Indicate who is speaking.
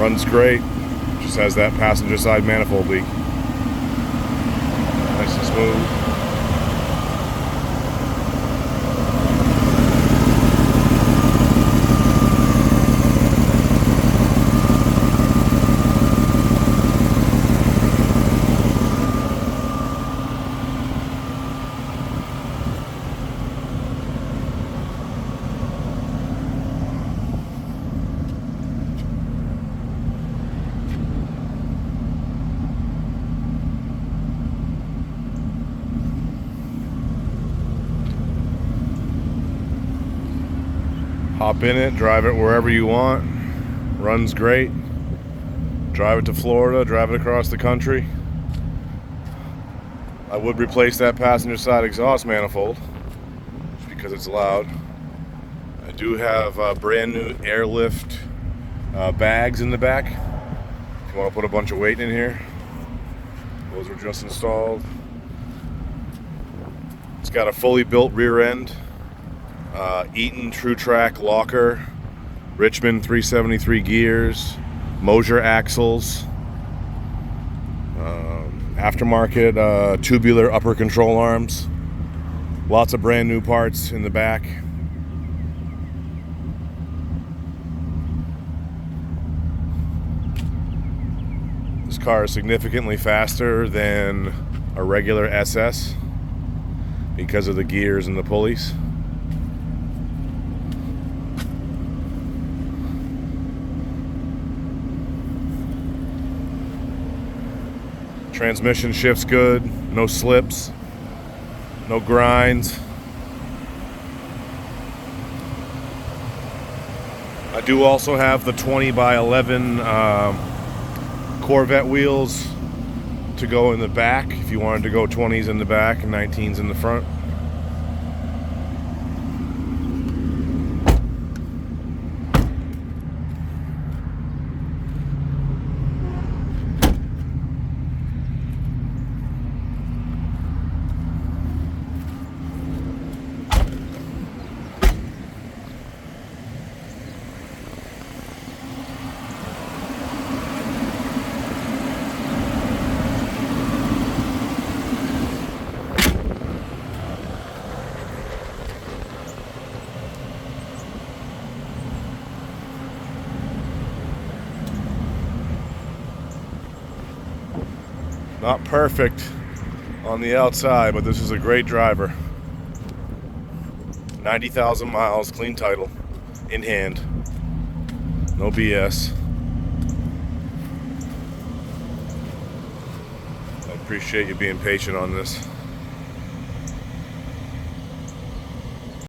Speaker 1: Runs great. Just has that passenger side manifold leak. Nice and smooth. Hop in it, drive it wherever you want. Runs great. Drive it to Florida, drive it across the country. I would replace that passenger side exhaust manifold just because it's loud. I do have brand new airlift bags in the back. If you want to put a bunch of weight in here, those were just installed. It's got a fully built rear end. Eaton True Track locker, Richmond 373 gears, Moser axles, aftermarket tubular upper control arms, lots of brand new parts in the back. This car is significantly faster than a regular SS because of the gears and the pulleys. Transmission shifts good, no slips, no grinds. I do also have the 20x11 Corvette wheels to go in the back if you wanted to go 20s in the back and 19s in the front. Not perfect on the outside, but this is a great driver. 90,000 miles, clean title, in hand, no BS. I appreciate you being patient on this.